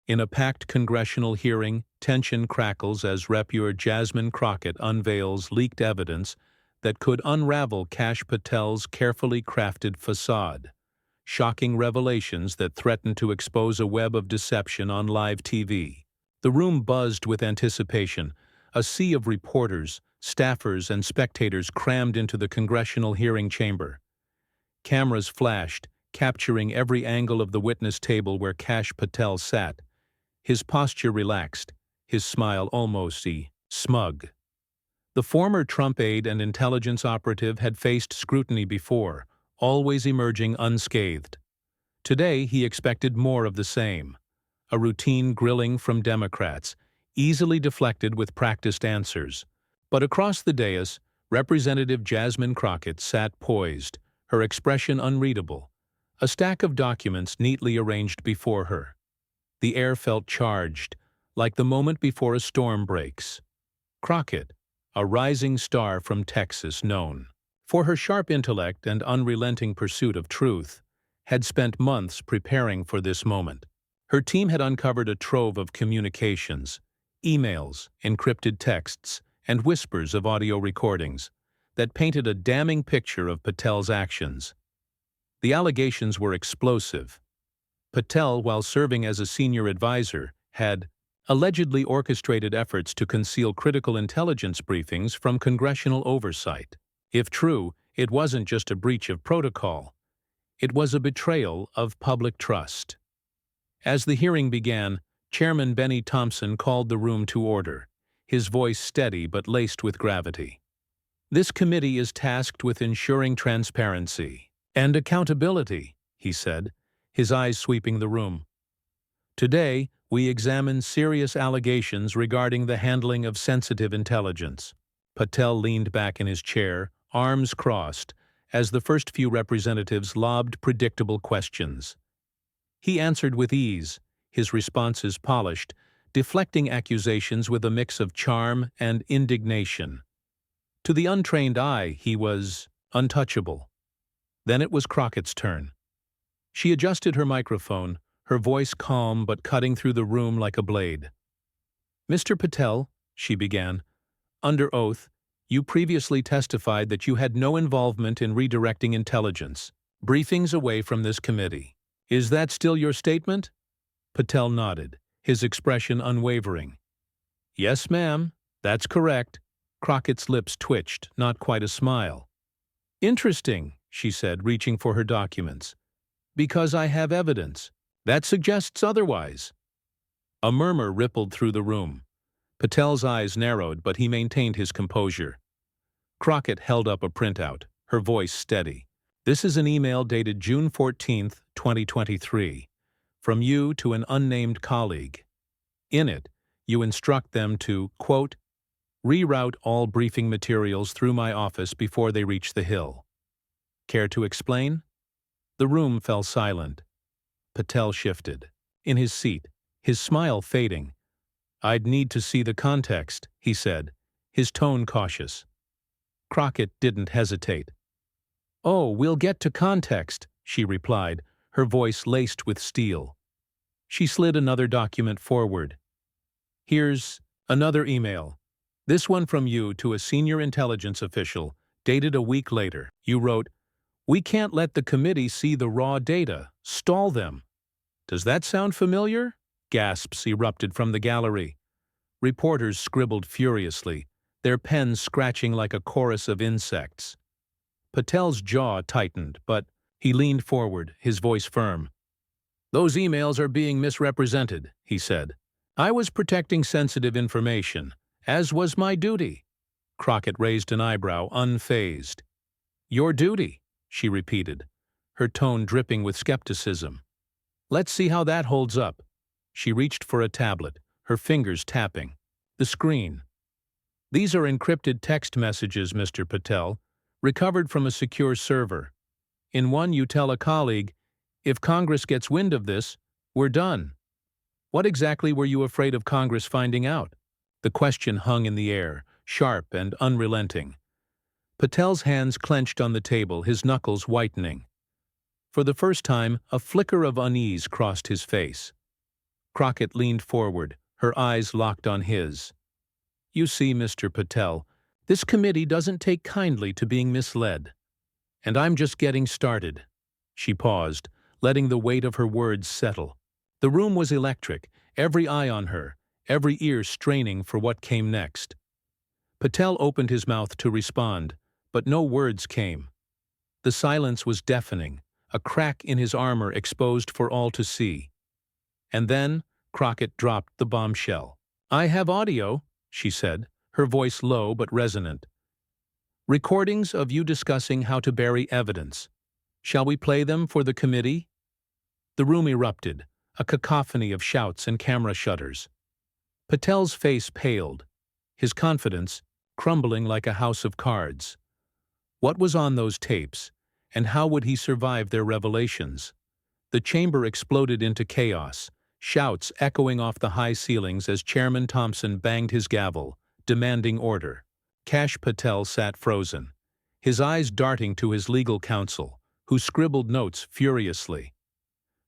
In a packed congressional hearing, tension crackles as Rep. Jasmine Crockett unveils leaked evidence that could unravel Kash Patel's carefully crafted facade. Shocking revelations that threaten to expose a web of deception on live TV. The room buzzed with anticipation. A sea of reporters, staffers, and spectators crammed into the congressional hearing chamber. Cameras flashed, capturing every angle of the witness table where Kash Patel sat. His posture relaxed, his smile almost smug. The former Trump aide and intelligence operative had faced scrutiny before, always emerging unscathed. Today he expected more of the same. A routine grilling from Democrats, easily deflected with practiced answers. But across the dais, Representative Jasmine Crockett sat poised, her expression unreadable, a stack of documents neatly arranged before her. The air felt charged, like the moment before a storm breaks. Crockett, a rising star from Texas known for her sharp intellect and unrelenting pursuit of truth, had spent months preparing for this moment. Her team had uncovered a trove of communications, emails, encrypted texts, and whispers of audio recordings that painted a damning picture of Patel's actions. The allegations were explosive. Patel, while serving as a senior advisor, had allegedly orchestrated efforts to conceal critical intelligence briefings from congressional oversight. If true, it wasn't just a breach of protocol. It was a betrayal of public trust. As the hearing began, Chairman Benny Thompson called the room to order, his voice steady but laced with gravity. "This committee is tasked with ensuring transparency and accountability," he said, his eyes sweeping the room. "Today, we examine serious allegations regarding the handling of sensitive intelligence." Patel leaned back in his chair, arms crossed, as the first few representatives lobbed predictable questions. He answered with ease, his responses polished, deflecting accusations with a mix of charm and indignation. To the untrained eye, he was untouchable. Then it was Crockett's turn. She adjusted her microphone, her voice calm but cutting through the room like a blade. "Mr. Patel," she began, "under oath, you previously testified that you had no involvement in redirecting intelligence briefings away from this committee. Is that still your statement?" Patel nodded, his expression unwavering. "Yes, ma'am, that's correct." Crockett's lips twitched, not quite a smile. "Interesting," she said, reaching for her documents. "Because I have evidence that suggests otherwise." A murmur rippled through the room. Patel's eyes narrowed, but he maintained his composure. Crockett held up a printout, her voice steady. "This is an email dated June 14th, 2023, from you to an unnamed colleague. In it, you instruct them to, quote, reroute all briefing materials through my office before they reach the Hill. Care to explain?" The room fell silent. Patel shifted, in his seat, his smile fading. "I'd need to see the context," he said, his tone cautious. Crockett didn't hesitate. "Oh, we'll get to context," she replied, her voice laced with steel. She slid another document forward. "Here's another email. This one from you to a senior intelligence official, dated a week later. You wrote, 'We can't let the committee see the raw data. Stall them.' Does that sound familiar?" Gasps erupted from the gallery. Reporters scribbled furiously, their pens scratching like a chorus of insects. Patel's jaw tightened, but he leaned forward, his voice firm. "Those emails are being misrepresented," he said. "I was protecting sensitive information, as was my duty." Crockett raised an eyebrow, unfazed. "Your duty," she repeated, her tone dripping with skepticism. "Let's see how that holds up." She reached for a tablet, her fingers tapping. The screen. "These are encrypted text messages, Mr. Patel, recovered from a secure server. In one you tell a colleague, 'If Congress gets wind of this, we're done.' What exactly were you afraid of Congress finding out?" The question hung in the air, sharp and unrelenting. Patel's hands clenched on the table, his knuckles whitening. For the first time, a flicker of unease crossed his face. Crockett leaned forward, her eyes locked on his. You see, Mr. Patel, this committee doesn't take kindly to being misled. And I'm just getting started. She paused, letting the weight of her words settle. The room was electric, every eye on her, every ear straining for what came next. Patel opened his mouth to respond, but no words came. The silence was deafening, a crack in his armor exposed for all to see. And then Crockett dropped the bombshell. I have audio, she said, her voice low but resonant. Recordings of you discussing how to bury evidence. Shall we play them for the committee? The room erupted, a cacophony of shouts and camera shutters. Patel's face paled, his confidence crumbling like a house of cards. What was on those tapes, and how would he survive their revelations? The chamber exploded into chaos, shouts echoing off the high ceilings as Chairman Thompson banged his gavel, demanding order. Kash Patel sat frozen, his eyes darting to his legal counsel, who scribbled notes furiously.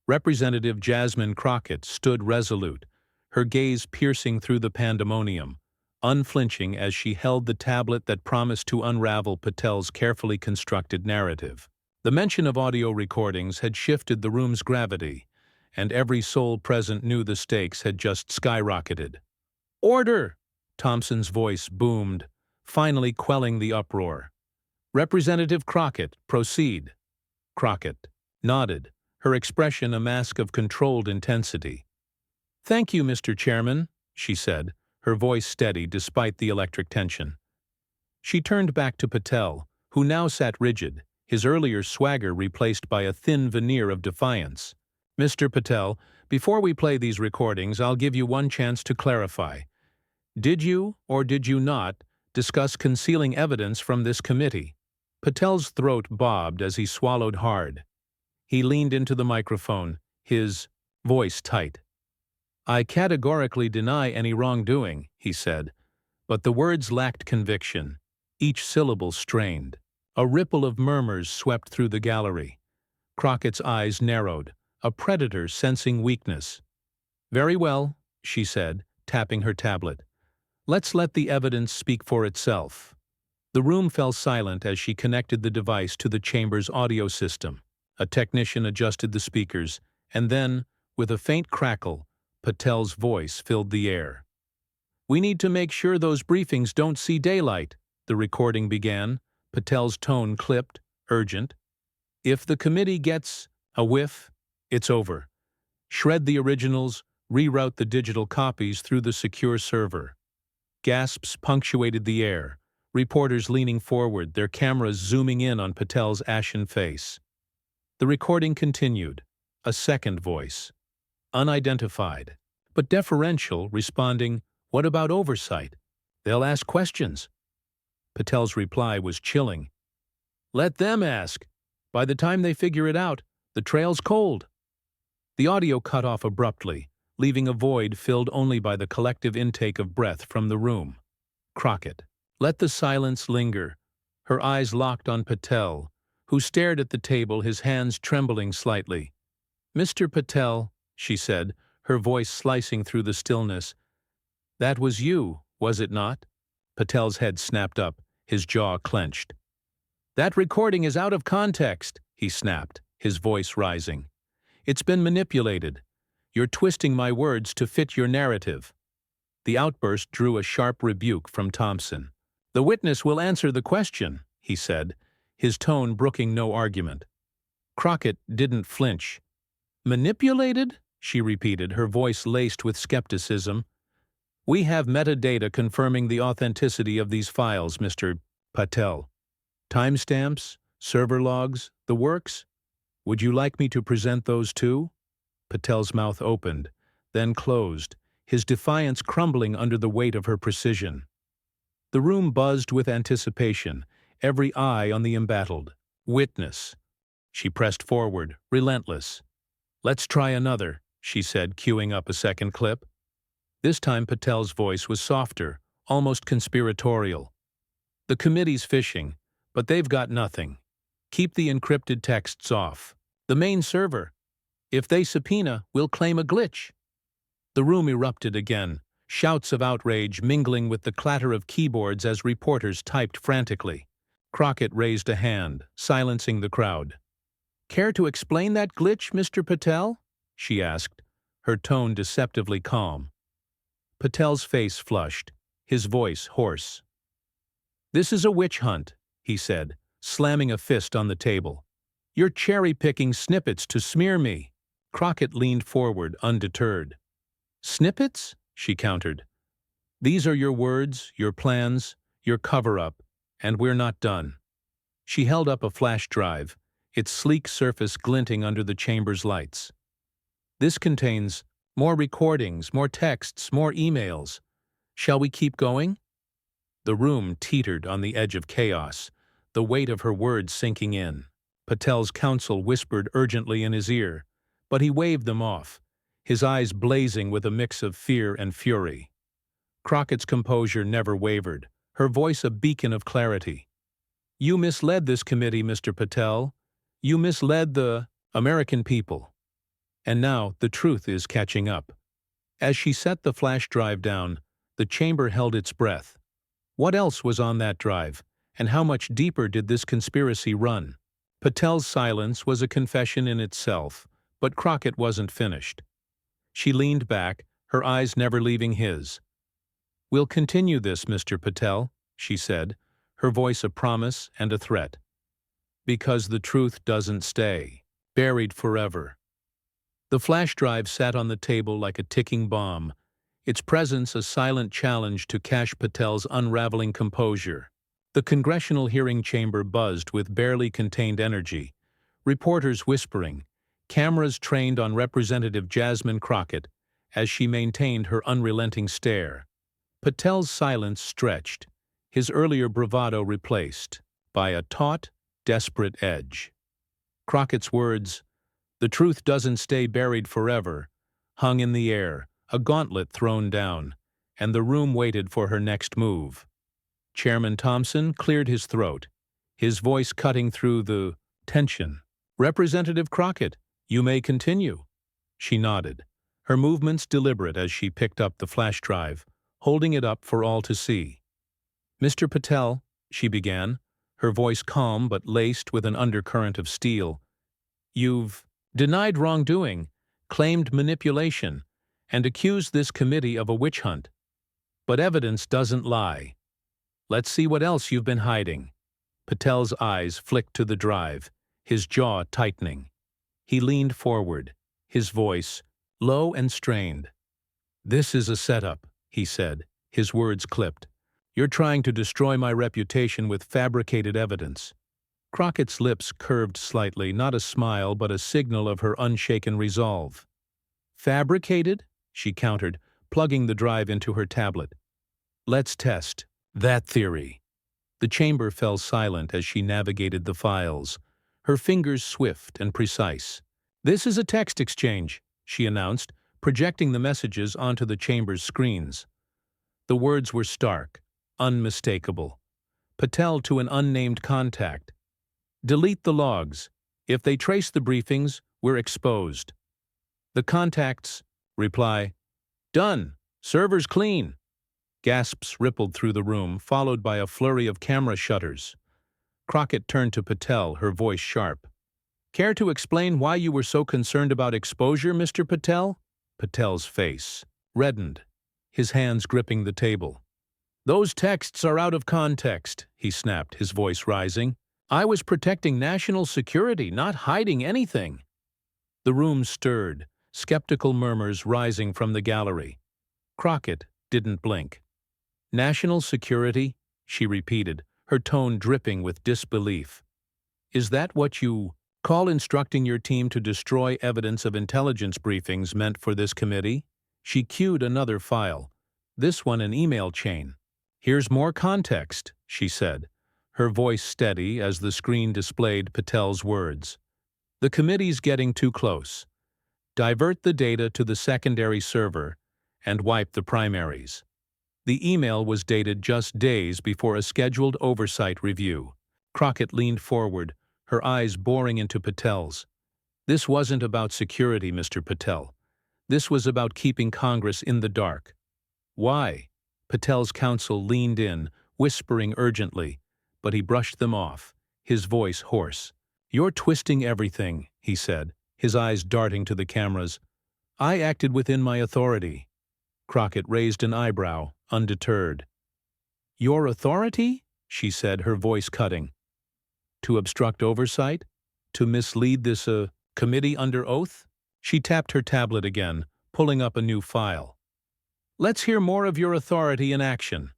Representative Jasmine Crockett stood resolute, her gaze piercing through the pandemonium, unflinching as she held the tablet that promised to unravel Patel's carefully constructed narrative. The mention of audio recordings had shifted the room's gravity, and every soul present knew the stakes had just skyrocketed. Order! Thompson's voice boomed, finally quelling the uproar. Representative Crockett, proceed. Crockett nodded, her expression a mask of controlled intensity. Thank you, Mr. Chairman, she said, her voice steady despite the electric tension. She turned back to Patel, who now sat rigid, his earlier swagger replaced by a thin veneer of defiance. Mr. Patel, before we play these recordings, I'll give you one chance to clarify. Did you, or did you not, discuss concealing evidence from this committee? Patel's throat bobbed as he swallowed hard. He leaned into the microphone, his voice tight. I categorically deny any wrongdoing, he said, but the words lacked conviction, each syllable strained. A ripple of murmurs swept through the gallery. Crockett's eyes narrowed, a predator sensing weakness. Very well, she said, tapping her tablet. Let's let the evidence speak for itself. The room fell silent as she connected the device to the chamber's audio system. A technician adjusted the speakers, and then, with a faint crackle, Patel's voice filled the air. We need to make sure those briefings don't see daylight, the recording began, Patel's tone clipped, urgent. If the committee gets a whiff, it's over. Shred the originals, reroute the digital copies through the secure server. Gasps punctuated the air, reporters leaning forward, their cameras zooming in on Patel's ashen face. The recording continued, a second voice. Unidentified, but deferential, responding, What about oversight? They'll ask questions. Patel's reply was chilling. Let them ask. By the time they figure it out, the trail's cold. The audio cut off abruptly, leaving a void filled only by the collective intake of breath from the room. Crockett let the silence linger, her eyes locked on Patel, who stared at the table, his hands trembling slightly. Mr. Patel, she said, her voice slicing through the stillness. That was you, was it not? Patel's head snapped up, his jaw clenched. That recording is out of context, he snapped, his voice rising. It's been manipulated. You're twisting my words to fit your narrative. The outburst drew a sharp rebuke from Thompson. The witness will answer the question, he said, his tone brooking no argument. Crockett didn't flinch. Manipulated? She repeated, her voice laced with skepticism. We have metadata confirming the authenticity of these files, Mr. Patel. Timestamps, server logs, the works? Would you like me to present those too? Patel's mouth opened, then closed, his defiance crumbling under the weight of her precision. The room buzzed with anticipation, every eye on the embattled. Witness. She pressed forward, relentless. Let's try another, she said, cueing up a second clip. This time Patel's voice was softer, almost conspiratorial. The committee's fishing, but they've got nothing. Keep the encrypted texts off. The main server. If they subpoena, we'll claim a glitch. The room erupted again, shouts of outrage mingling with the clatter of keyboards as reporters typed frantically. Crockett raised a hand, silencing the crowd. "Care to explain that glitch, Mr. Patel?" she asked, her tone deceptively calm. Patel's face flushed, his voice hoarse. "This is a witch hunt," he said, slamming a fist on the table. "You're cherry-picking snippets to smear me." Crockett leaned forward, undeterred. "Snippets?" she countered. "These are your words, your plans, your cover-up, and we're not done." She held up a flash drive, its sleek surface glinting under the chamber's lights. "This contains more recordings, more texts, more emails. Shall we keep going?" The room teetered on the edge of chaos, the weight of her words sinking in. Patel's counsel whispered urgently in his ear, but he waved them off, his eyes blazing with a mix of fear and fury. Crockett's composure never wavered, her voice a beacon of clarity. "You misled this committee, Mr. Patel. You misled the American people. And now the truth is catching up." As she set the flash drive down, the chamber held its breath. What else was on that drive, and how much deeper did this conspiracy run? Patel's silence was a confession in itself, but Crockett wasn't finished. She leaned back, her eyes never leaving his. "We'll continue this, Mr. Patel," she said, her voice a promise and a threat. "Because the truth doesn't stay, buried forever." The flash drive sat on the table like a ticking bomb, its presence a silent challenge to Kash Patel's unraveling composure. The congressional hearing chamber buzzed with barely contained energy, reporters whispering, cameras trained on Representative Jasmine Crockett as she maintained her unrelenting stare. Patel's silence stretched, his earlier bravado replaced by a taut, desperate edge. Crockett's words, "The truth doesn't stay buried forever," hung in the air, a gauntlet thrown down, and the room waited for her next move. Chairman Thompson cleared his throat, his voice cutting through the tension. "Representative Crockett, you may continue." She nodded, her movements deliberate as she picked up the flash drive, holding it up for all to see. "Mr. Patel," she began, her voice calm but laced with an undercurrent of steel, "you've denied wrongdoing, claimed manipulation, and accused this committee of a witch hunt. But evidence doesn't lie. Let's see what else you've been hiding." Patel's eyes flicked to the drive, his jaw tightening. He leaned forward, his voice low and strained. "This is a setup," he said, his words clipped. "You're trying to destroy my reputation with fabricated evidence." Crockett's lips curved slightly, not a smile but a signal of her unshaken resolve. "Fabricated?" she countered, plugging the drive into her tablet. "Let's test that theory." The chamber fell silent as she navigated the files, her fingers swift and precise. "This is a text exchange," she announced, projecting the messages onto the chamber's screens. The words were stark, unmistakable. Patel to an unnamed contact. "Delete the logs. If they trace the briefings, we're exposed." The contact's reply, "Done. Server's clean." Gasps rippled through the room, followed by a flurry of camera shutters. Crockett turned to Patel, her voice sharp. "Care to explain why you were so concerned about exposure, Mr. Patel?" Patel's face reddened, his hands gripping the table. "Those texts are out of context," he snapped, his voice rising. "I was protecting national security, not hiding anything." The room stirred, skeptical murmurs rising from the gallery. Crockett didn't blink. "National security?" she repeated, her tone dripping with disbelief. "Is that what you call instructing your team to destroy evidence of intelligence briefings meant for this committee?" She cued another file, this one an email chain. "Here's more context," she said, her voice steady as the screen displayed Patel's words. "The committee's getting too close. Divert the data to the secondary server and wipe the primaries." The email was dated just days before a scheduled oversight review. Crockett leaned forward, her eyes boring into Patel's. "This wasn't about security, Mr. Patel. This was about keeping Congress in the dark. Why? Patel's counsel leaned in, whispering urgently, but he brushed them off, his voice hoarse. "You're twisting everything," he said, his eyes darting to the cameras. "I acted within my authority." Crockett raised an eyebrow, undeterred. "Your authority?" she said, her voice cutting. "To obstruct oversight? To mislead this, committee under oath?" She tapped her tablet again, pulling up a new file. "Let's hear more of your authority in action."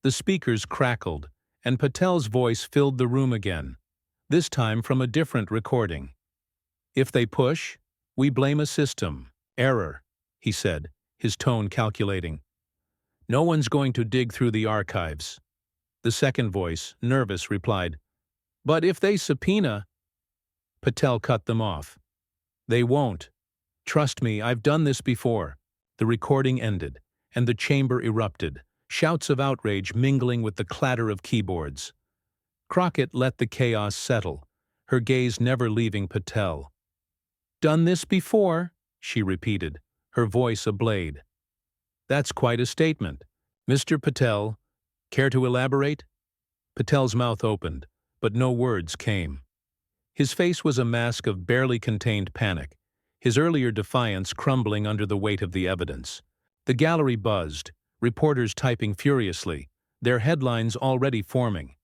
The speakers crackled, and Patel's voice filled the room again, this time from a different recording. "If they push, we blame a system. Error," he said, his tone calculating. "No one's going to dig through the archives." The second voice, nervous, replied, "But if they subpoena—" Patel cut them off. "They won't. Trust me, I've done this before." The recording ended, and the chamber erupted, shouts of outrage mingling with the clatter of keyboards. Crockett let the chaos settle, her gaze never leaving Patel. "Done this before," she repeated, her voice ablade. "That's quite a statement. Mr. Patel, care to elaborate?" Patel's mouth opened, but no words came. His face was a mask of barely contained panic, his earlier defiance crumbling under the weight of the evidence. The gallery buzzed, reporters typing furiously, their headlines already forming.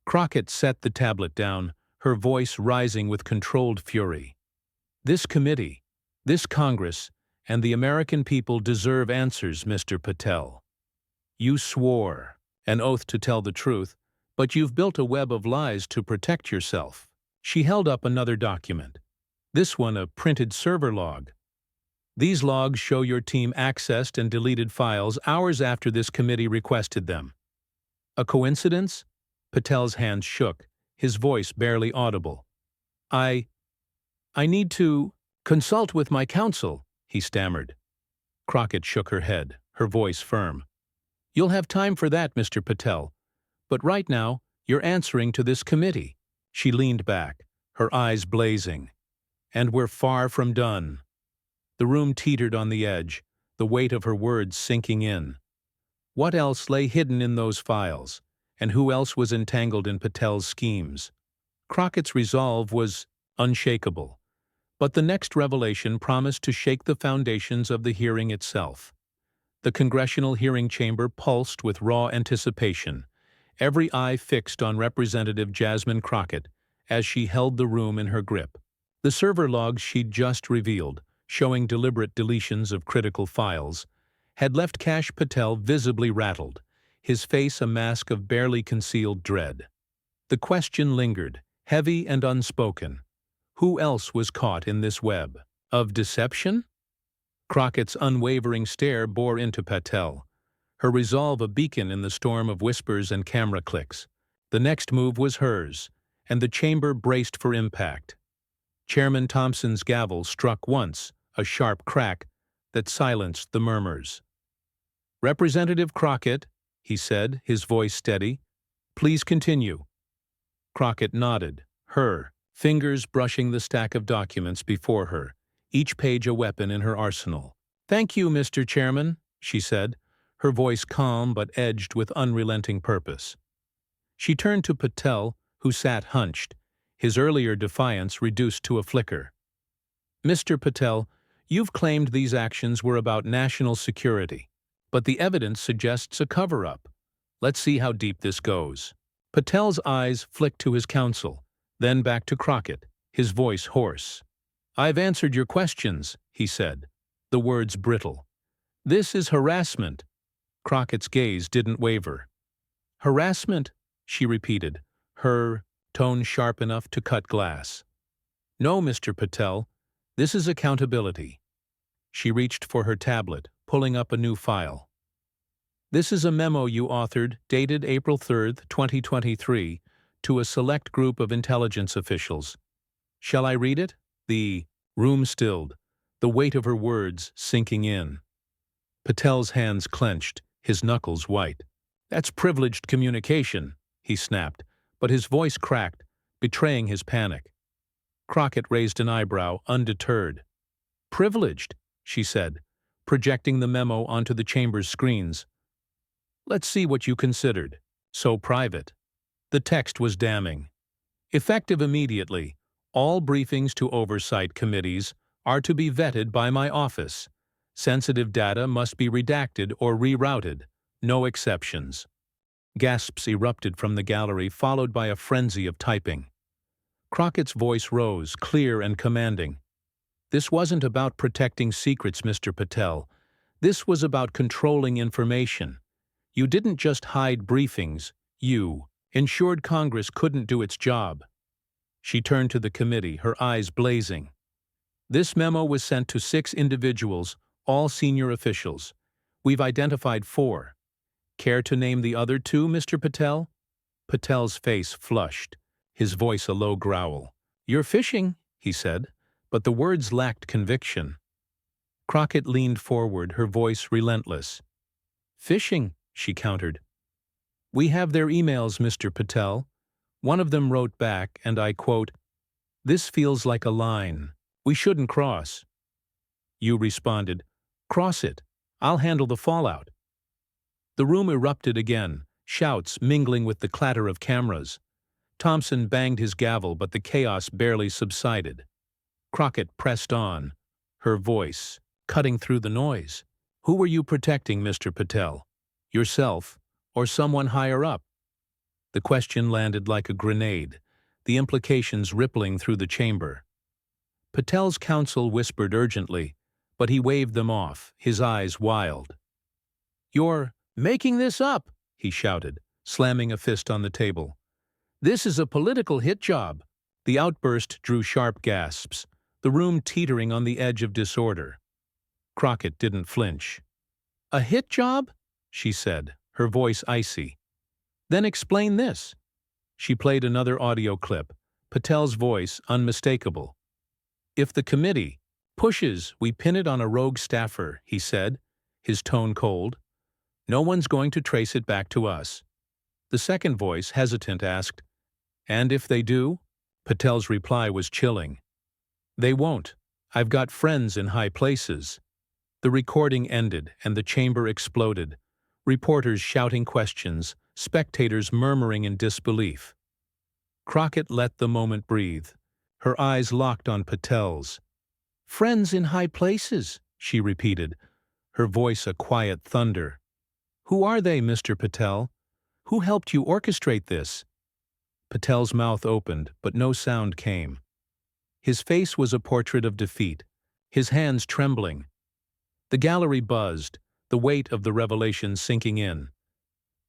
Crockett set the tablet down, her voice rising with controlled fury. "This committee, this Congress, and the American people deserve answers, Mr. Patel. You swore an oath to tell the truth, but you've built a web of lies to protect yourself." She held up another document, this one a printed server log. "These logs show your team accessed and deleted files hours after this committee requested them." "A coincidence?" Patel's hands shook, his voice barely audible. I need to consult with my counsel," he stammered. Crockett shook her head, her voice firm. "You'll have time for that, Mr. Patel. But right now, you're answering to this committee." She leaned back, her eyes blazing. "And we're far from done." The room teetered on the edge, the weight of her words sinking in. What else lay hidden in those files, and who else was entangled in Patel's schemes? Crockett's resolve was unshakable, but the next revelation promised to shake the foundations of the hearing itself. The congressional hearing chamber pulsed with raw anticipation, every eye fixed on Representative Jasmine Crockett as she held the room in her grip. The server logs she'd just revealed, showing deliberate deletions of critical files, had left Kash Patel visibly rattled, his face a mask of barely concealed dread. The question lingered, heavy and unspoken. Who else was caught in this web of deception? Crockett's unwavering stare bore into Patel, her resolve a beacon in the storm of whispers and camera clicks. The next move was hers, and the chamber braced for impact. Chairman Thompson's gavel struck once, a sharp crack that silenced the murmurs. "Representative Crockett," he said, his voice steady, "please continue." Crockett nodded, her fingers brushing the stack of documents before her, each page a weapon in her arsenal. "Thank you, Mr. Chairman," she said, her voice calm but edged with unrelenting purpose. She turned to Patel, who sat hunched, his earlier defiance reduced to a flicker. "Mr. Patel, you've claimed these actions were about national security, but the evidence suggests a cover-up. Let's see how deep this goes." Patel's eyes flicked to his counsel, then back to Crockett, his voice hoarse. "I've answered your questions," he said, the words brittle. "This is harassment." Crockett's gaze didn't waver. "Harassment?" she repeated, her tone sharp enough to cut glass. "No, Mr. Patel, this is accountability." She reached for her tablet, pulling up a new file. "This is a memo you authored, dated April 3, 2023, to a select group of intelligence officials. Shall I read it?" The room stilled, the weight of her words sinking in. Patel's hands clenched, his knuckles white. "That's privileged communication," he snapped, but his voice cracked, betraying his panic. Crockett raised an eyebrow, undeterred. "Privileged?" she said, projecting the memo onto the chamber's screens. Let's see what you considered. So private. The text was damning. Effective immediately, all briefings to oversight committees are to be vetted by my office. Sensitive data must be redacted or rerouted. No exceptions. Gasps erupted from the gallery, followed by a frenzy of typing. Crockett's voice rose, clear and commanding. This wasn't about protecting secrets, Mr. Patel. This was about controlling information. You didn't just hide briefings, you ensured Congress couldn't do its job. She turned to the committee, her eyes blazing. This memo was sent to 6 individuals, all senior officials. We've identified 4. Care to name the other 2, Mr. Patel? Patel's face flushed, his voice a low growl. You're fishing, he said, but the words lacked conviction. Crockett leaned forward, her voice relentless. Fishing, she countered. We have their emails, Mr. Patel. One of them wrote back, and I quote, "This feels like a line. We shouldn't cross." You responded, "Cross it. I'll handle the fallout." The room erupted again, shouts mingling with the clatter of cameras. Thompson banged his gavel, but the chaos barely subsided. Crockett pressed on, her voice cutting through the noise. Who were you protecting, Mr. Patel? Yourself or someone higher up? The question landed like a grenade, the implications rippling through the chamber. Patel's counsel whispered urgently, but he waved them off, his eyes wild. You're making this up, he shouted, slamming a fist on the table. This is a political hit job. The outburst drew sharp gasps, the room teetering on the edge of disorder. Crockett didn't flinch. A hit job? She said, her voice icy. Then explain this. She played another audio clip, Patel's voice unmistakable. If the committee pushes, we pin it on a rogue staffer, he said, his tone cold. No one's going to trace it back to us. The second voice, hesitant, asked, And if they do? Patel's reply was chilling. They won't. I've got friends in high places. The recording ended, and the chamber exploded. Reporters shouting questions, spectators murmuring in disbelief. Crockett let the moment breathe, her eyes locked on Patel's. Friends in high places, she repeated, her voice a quiet thunder. Who are they, Mr. Patel? Who helped you orchestrate this? Patel's mouth opened, but no sound came. His face was a portrait of defeat, his hands trembling. The gallery buzzed, the weight of the revelation sinking in.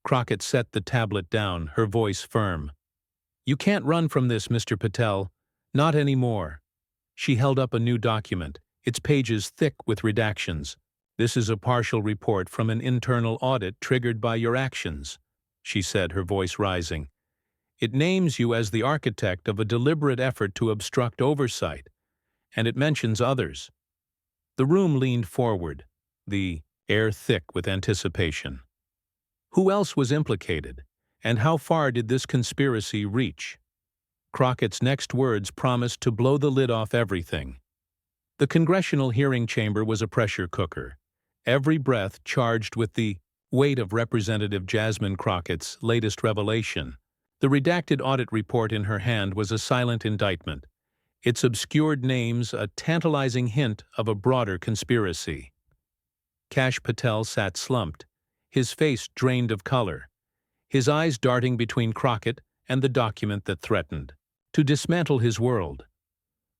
Crockett set the tablet down, her voice firm. You can't run from this, Mr. Patel. Not anymore. She held up a new document, its pages thick with redactions. This is a partial report from an internal audit triggered by your actions, she said, her voice rising. It names you as the architect of a deliberate effort to obstruct oversight, and it mentions others. The room leaned forward, the air thick with anticipation. Who else was implicated, and how far did this conspiracy reach? Crockett's next words promised to blow the lid off everything. The congressional hearing chamber was a pressure cooker, every breath charged with the weight of Representative Jasmine Crockett's latest revelation. The redacted audit report in her hand was a silent indictment, its obscured names a tantalizing hint of a broader conspiracy. Kash Patel sat slumped, his face drained of color, his eyes darting between Crockett and the document that threatened to dismantle his world.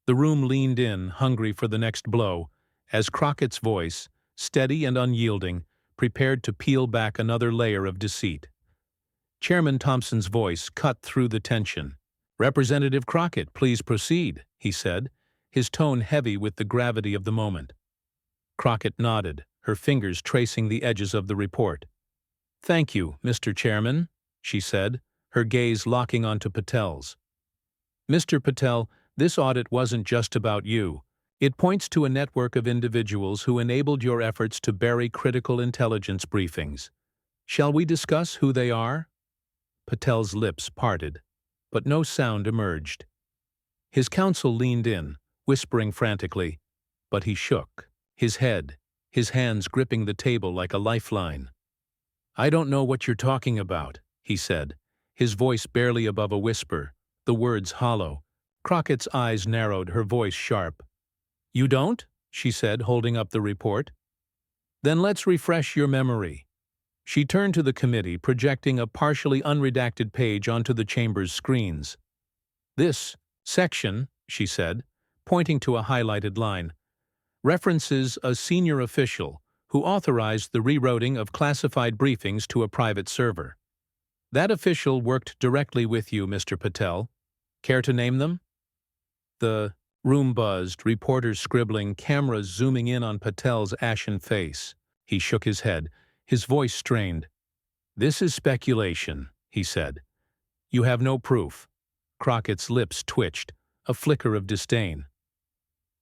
The room leaned in, hungry for the next blow, as Crockett's voice, steady and unyielding, prepared to peel back another layer of deceit. Chairman Thompson's voice cut through the tension. Representative Crockett, please proceed, he said, his tone heavy with the gravity of the moment. Crockett nodded, her fingers tracing the edges of the report. Thank you, Mr. Chairman, she said, her gaze locking onto Patel's. Mr. Patel, this audit wasn't just about you. It points to a network of individuals who enabled your efforts to bury critical intelligence briefings. Shall we discuss who they are? Patel's lips parted, but no sound emerged. His counsel leaned in, whispering frantically, but he shook. his head, his hands gripping the table like a lifeline. "I don't know what you're talking about," he said, his voice barely above a whisper, the words hollow. Crockett's eyes narrowed, her voice sharp. "You don't?" she said, holding up the report. "Then let's refresh your memory." She turned to the committee, projecting a partially unredacted page onto the chamber's screens. "This section," she said, pointing to a highlighted line, "references a senior official who authorized the rerouting of classified briefings to a private server. That official worked directly with you, Mr. Patel. Care to name them?" The room buzzed, reporters scribbling, cameras zooming in on Patel's ashen face. He shook his head, his voice strained. "This is speculation," he said. "You have no proof." Crockett's lips twitched, a flicker of disdain.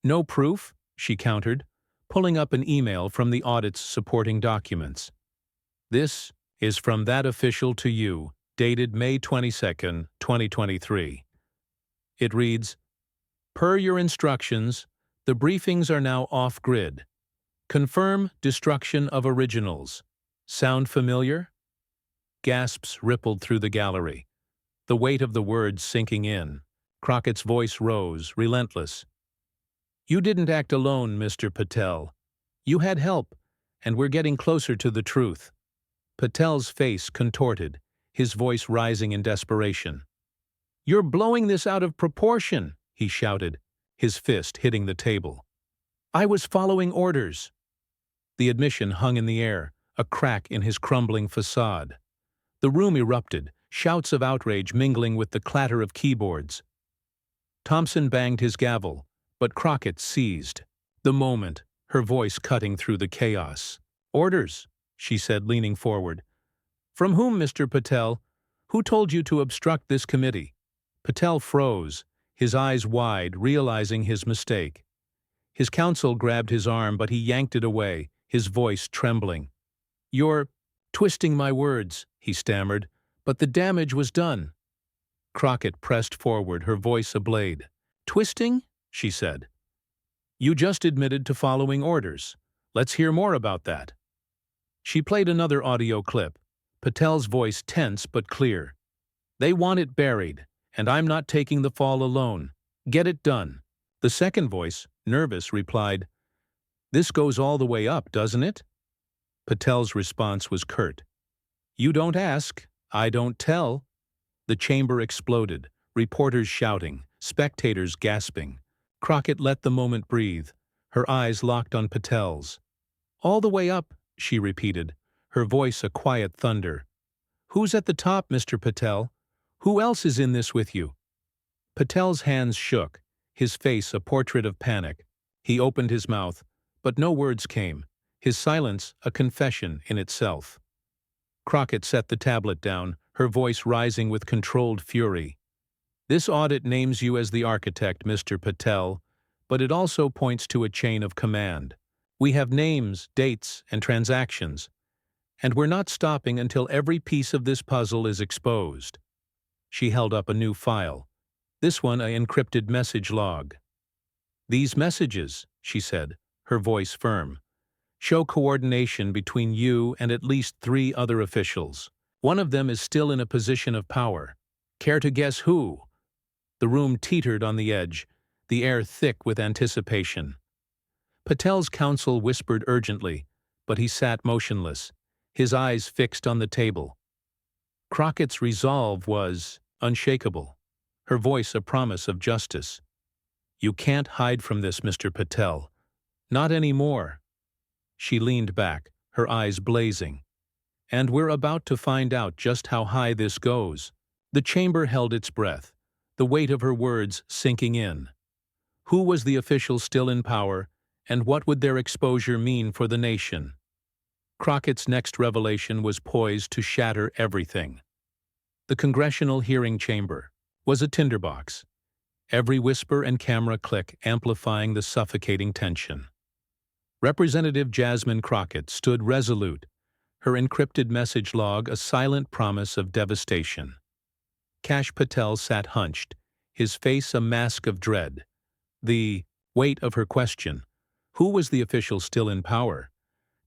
"No proof?" she countered, pulling up an email from the audit's supporting documents. "This is from that official to you, dated May 22nd, 2023. It reads, "Per your instructions, the briefings are now off-grid. Confirm destruction of originals. Sound familiar?" Gasps rippled through the gallery, the weight of the words sinking in. Crockett's voice rose, relentless. "You didn't act alone, Mr. Patel. You had help, and we're getting closer to the truth." Patel's face contorted, his voice rising in desperation. "You're blowing this out of proportion," he shouted, his fist hitting the table. "I was following orders." The admission hung in the air, a crack in his crumbling facade. The room erupted, shouts of outrage mingling with the clatter of keyboards. Thompson banged his gavel, but Crockett seized the moment, her voice cutting through the chaos. "Orders," she said, leaning forward. "From whom, Mr. Patel? Who told you to obstruct this committee?" Patel froze, his eyes wide, realizing his mistake. His counsel grabbed his arm, but he yanked it away, his voice trembling. "You're twisting my words," he stammered, "but the damage was done." Crockett pressed forward, her voice ablaze. "Twisting?" she said. "You just admitted to following orders. Let's hear more about that." She played another audio clip, Patel's voice tense but clear. "They want it buried, and I'm not taking the fall alone. Get it done." The second voice, nervous, replied, "This goes all the way up, doesn't it?" Patel's response was curt. "You don't ask, I don't tell." The chamber exploded, reporters shouting, spectators gasping. Crockett let the moment breathe, her eyes locked on Patel's. "All the way up," she repeated, her voice a quiet thunder. "Who's at the top, Mr. Patel? Who else is in this with you?" Patel's hands shook, his face a portrait of panic. He opened his mouth, but no words came, his silence a confession in itself. Crockett set the tablet down, her voice rising with controlled fury. "This audit names you as the architect, Mr. Patel, but it also points to a chain of command. We have names, dates, and transactions, and we're not stopping until every piece of this puzzle is exposed." She held up a new file, this one an encrypted message log. "These messages," she said, her voice firm, "show coordination between you and at least 3 other officials. One of them is still in a position of power. Care to guess who?" The room teetered on the edge, the air thick with anticipation. Patel's counsel whispered urgently, but he sat motionless, his eyes fixed on the table. Crockett's resolve was unshakable, her voice a promise of justice. "You can't hide from this, Mr. Patel. Not anymore." She leaned back, her eyes blazing. "And we're about to find out just how high this goes." The chamber held its breath, the weight of her words sinking in. Who was the official still in power, and what would their exposure mean for the nation? Crockett's next revelation was poised to shatter everything. The congressional hearing chamber was a tinderbox, every whisper and camera click amplifying the suffocating tension. Representative Jasmine Crockett stood resolute, her encrypted message log a silent promise of devastation. Kash Patel sat hunched, his face a mask of dread. The weight of her question, Who was the official still in power,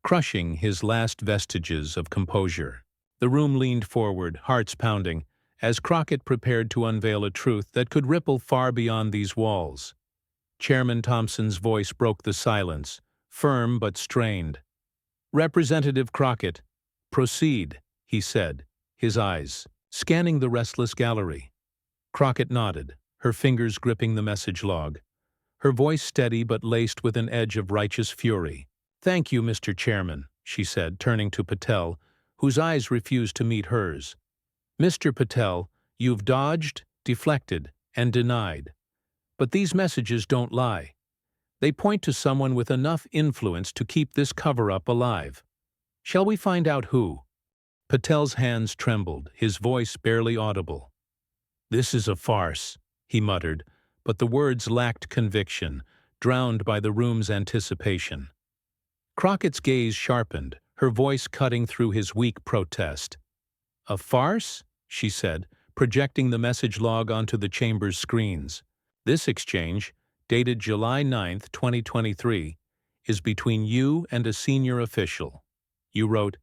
crushing his last vestiges of composure? The room leaned forward, hearts pounding, as Crockett prepared to unveil a truth that could ripple far beyond these walls. Chairman Thompson's voice broke the silence, firm but strained. "Representative Crockett, proceed," he said, his eyes scanning the restless gallery. Crockett nodded, her fingers gripping the message log, her voice steady but laced with an edge of righteous fury. "Thank you, Mr. Chairman," she said, turning to Patel, whose eyes refused to meet hers. "Mr. Patel, you've dodged, deflected, and denied. But these messages don't lie. They point to someone with enough influence to keep this cover-up alive. Shall we find out who?" Patel's hands trembled, his voice barely audible. "This is a farce," he muttered, but the words lacked conviction, drowned by the room's anticipation. Crockett's gaze sharpened, her voice cutting through his weak protest. "A farce?" she said, projecting the message log onto the chamber's screens. "This exchange, dated July 9th, 2023, is between you and a senior official. You wrote,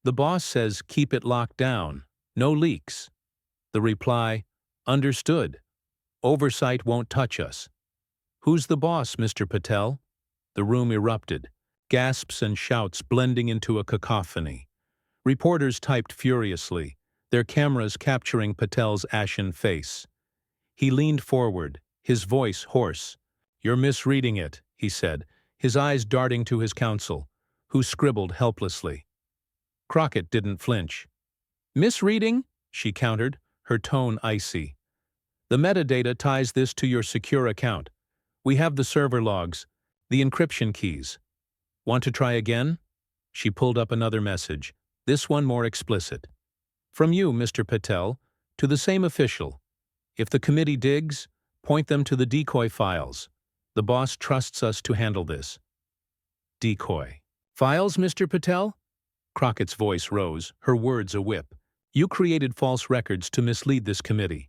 'The boss says keep it locked down, no leaks.' The reply, 'Understood. Oversight won't touch us.' Who's the boss, Mr. Patel?" The room erupted, gasps and shouts blending into a cacophony. Reporters typed furiously, their cameras capturing Patel's ashen face. He leaned forward, his voice hoarse. "You're misreading it," he said, his eyes darting to his counsel, who scribbled helplessly. Crockett didn't flinch. "Misreading?" she countered, her tone icy. "The metadata ties this to your secure account. We have the server logs, the encryption keys. Want to try again?" She pulled up another message, this one more explicit. "From you, Mr. Patel, to the same official. If the committee digs, point them to the decoy files. The boss trusts us to handle this." "Decoy files, Mr. Patel?" Crockett's voice rose, her words a whip. "You created false records to mislead this committee.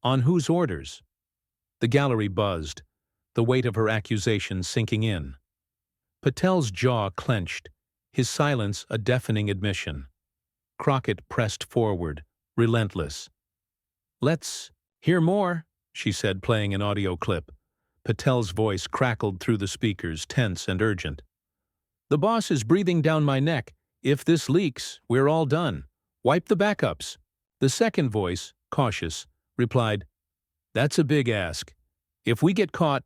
On whose orders?" The gallery buzzed, the weight of her accusation sinking in. Patel's jaw clenched, his silence a deafening admission. Crockett pressed forward, relentless. "Let's hear more," she said, playing an audio clip. Patel's voice crackled through the speakers, tense and urgent. "The boss is breathing down my neck. If this leaks, we're all done. Wipe the backups." The second voice, cautious, replied, "That's a big ask. If we get caught—"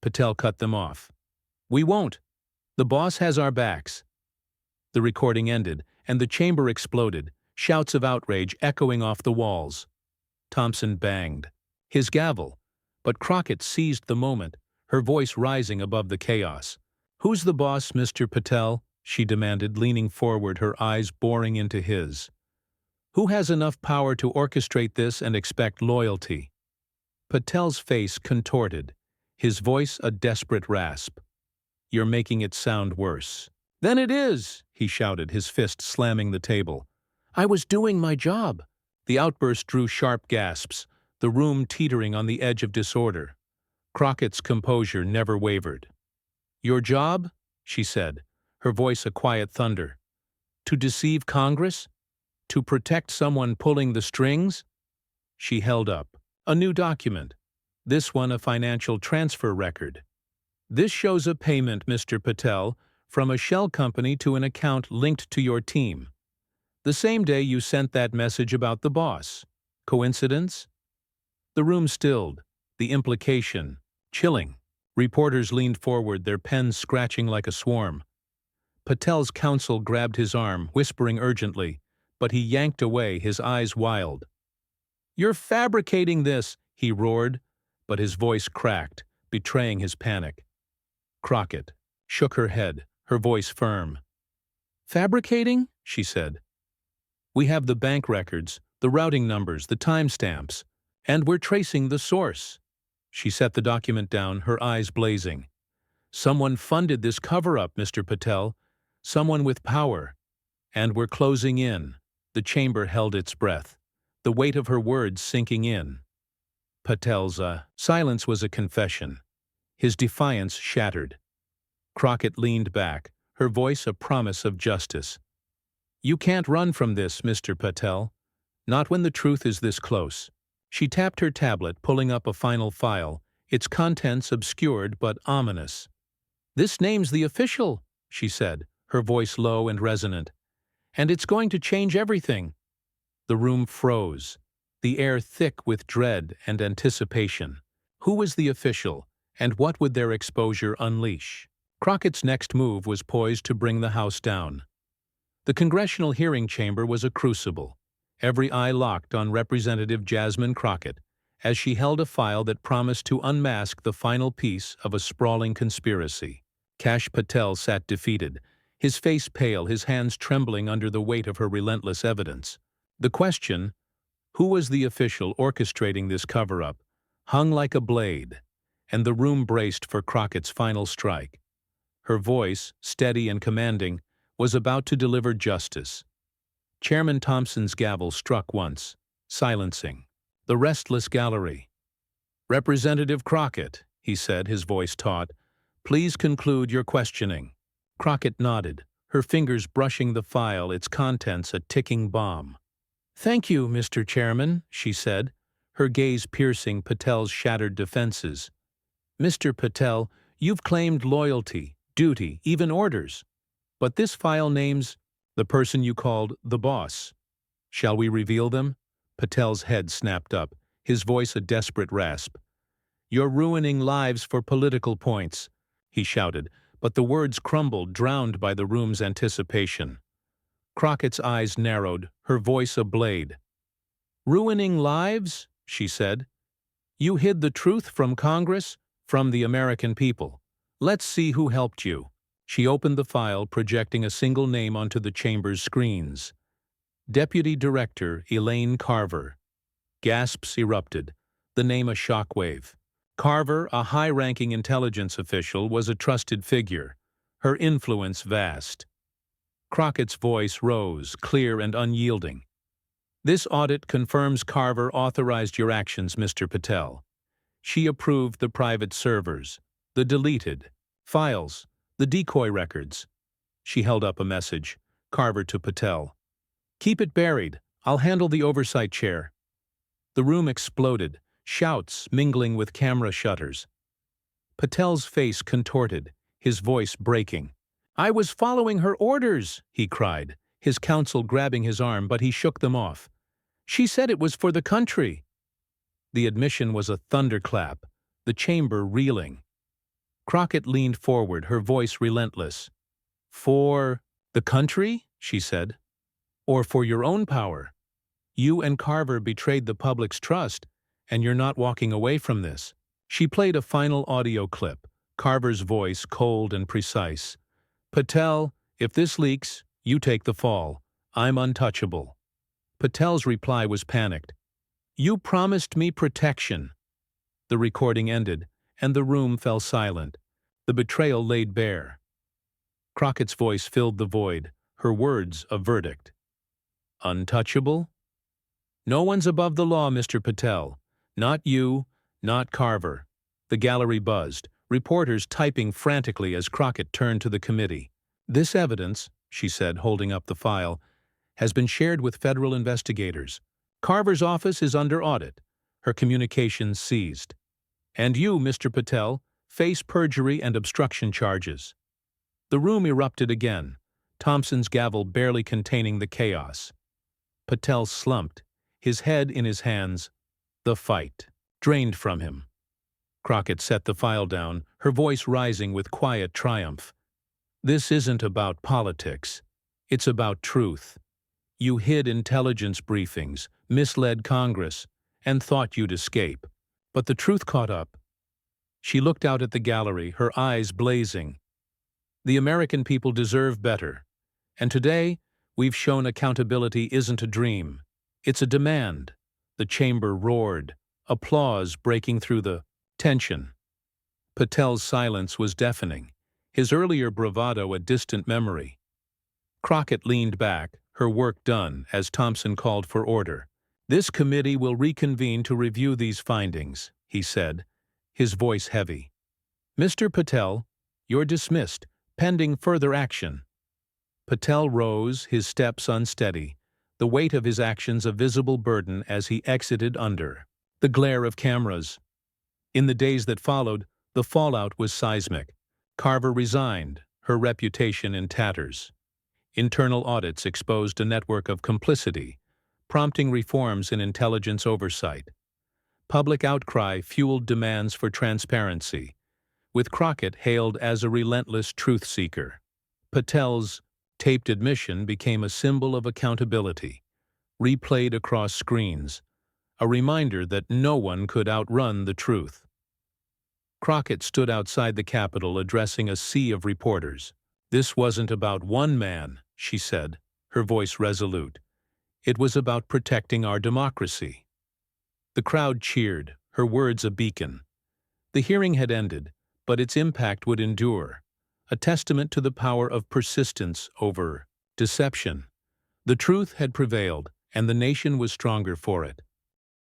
Patel cut them off. "We won't. The boss has our backs." The recording ended, and the chamber exploded, shouts of outrage echoing off the walls. Thompson banged his gavel, but Crockett seized the moment, her voice rising above the chaos. "Who's the boss, Mr. Patel?" she demanded, leaning forward, her eyes boring into his. "Who has enough power to orchestrate this and expect loyalty?" Patel's face contorted, his voice a desperate rasp. "You're making it sound worse." "Then it is!" he shouted, his fist slamming the table. "I was doing my job." The outburst drew sharp gasps, the room teetering on the edge of disorder. Crockett's composure never wavered. "Your job?" she said, her voice a quiet thunder. "To deceive Congress? To protect someone pulling the strings?" She held up a new document, this one a financial transfer record. "This shows a payment, Mr. Patel, from a shell company to an account linked to your team. The same day you sent that message about the boss. Coincidence?" The room stilled, the implication chilling. Reporters leaned forward, their pens scratching like a swarm. Patel's counsel grabbed his arm, whispering urgently, but he yanked away, his eyes wild. "You're fabricating this," he roared, but his voice cracked, betraying his panic. Crockett shook her head, her voice firm. "Fabricating?" she said. "We have the bank records, the routing numbers, the timestamps, and we're tracing the source." She set the document down, her eyes blazing. "Someone funded this cover-up, Mr. Patel. Someone with power. And we're closing in." The chamber held its breath, the weight of her words sinking in. Patel's silence was a confession, his defiance shattered. Crockett leaned back, her voice a promise of justice. "You can't run from this, Mr. Patel. Not when the truth is this close." She tapped her tablet, pulling up a final file, its contents obscured but ominous. "This name's the official," she said, her voice low and resonant. "And it's going to change everything." The room froze, the air thick with dread and anticipation. Who was the official, and what would their exposure unleash? Crockett's next move was poised to bring the House down. The congressional hearing chamber was a crucible, every eye locked on Representative Jasmine Crockett, as she held a file that promised to unmask the final piece of a sprawling conspiracy. Kash Patel sat defeated, his face pale, his hands trembling under the weight of her relentless evidence. The question, who was the official orchestrating this cover-up, hung like a blade, and the room braced for Crockett's final strike. Her voice, steady and commanding, was about to deliver justice. Chairman Thompson's gavel struck once, silencing the restless gallery. "Representative Crockett," he said, his voice taut, "please conclude your questioning." Crockett nodded, her fingers brushing the file, its contents a ticking bomb. "Thank you, Mr. Chairman," she said, her gaze piercing Patel's shattered defenses. "Mr. Patel, you've claimed loyalty, duty, even orders. But this file names the person you called the boss. Shall we reveal them?" Patel's head snapped up, his voice a desperate rasp. "You're ruining lives for political points," he shouted, but the words crumbled, drowned by the room's anticipation. Crockett's eyes narrowed, her voice a blade. "Ruining lives?" she said. "You hid the truth from Congress, from the American people. Let's see who helped you." She opened the file, projecting a single name onto the chamber's screens. Deputy Director Elaine Carver. Gasps erupted, the name a shockwave. Carver, a high-ranking intelligence official, was a trusted figure, her influence vast. Crockett's voice rose, clear and unyielding. "This audit confirms Carver authorized your actions, Mr. Patel. She approved the private servers, the deleted files, the decoy records." She held up a message, Carver to Patel. "Keep it buried. I'll handle the oversight chair." The room exploded, shouts mingling with camera shutters. Patel's face contorted, his voice breaking. "I was following her orders," he cried, his counsel grabbing his arm, but he shook them off. "She said it was for the country." The admission was a thunderclap, the chamber reeling. Crockett leaned forward, her voice relentless. "For the country?" she said. "Or for your own power? You and Carver betrayed the public's trust, and you're not walking away from this." She played a final audio clip, Carver's voice cold and precise. "Patel, if this leaks, you take the fall. I'm untouchable." Patel's reply was panicked. "You promised me protection." The recording ended, and the room fell silent, the betrayal laid bare. Crockett's voice filled the void, her words a verdict. "Untouchable? No one's above the law, Mr. Patel. Not you, not Carver." The gallery buzzed, reporters typing frantically as Crockett turned to the committee. "This evidence," she said, holding up the file, "has been shared with federal investigators. Carver's office is under audit, her communications seized. And you, Mr. Patel, face perjury and obstruction charges." The room erupted again, Thompson's gavel barely containing the chaos. Patel slumped, his head in his hands, the fight drained from him. Crockett set the file down, her voice rising with quiet triumph. "This isn't about politics. It's about truth. You hid intelligence briefings, misled Congress, and thought you'd escape. But the truth caught up." She looked out at the gallery, her eyes blazing. "The American people deserve better. And today, we've shown accountability isn't a dream. It's a demand." The chamber roared, applause breaking through the tension. Patel's silence was deafening, his earlier bravado a distant memory. Crockett leaned back, her work done, as Thompson called for order. "This committee will reconvene to review these findings," he said, his voice heavy. "Mr. Patel, You're dismissed, pending further action." Patel rose, his steps unsteady, the weight of his actions a visible burden as he exited under the glare of cameras. In the days that followed, the fallout was seismic. Carver resigned, her reputation in tatters. Internal audits exposed a network of complicity, prompting reforms in intelligence oversight. Public outcry fueled demands for transparency, with Crockett hailed as a relentless truth seeker. Patel's taped admission became a symbol of accountability, replayed across screens, a reminder that no one could outrun the truth. Crockett stood outside the Capitol addressing a sea of reporters. "This wasn't about one man," she said, her voice resolute. "It was about protecting our democracy." The crowd cheered, her words a beacon. The hearing had ended, but its impact would endure, a testament to the power of persistence over deception. The truth had prevailed, and the nation was stronger for it.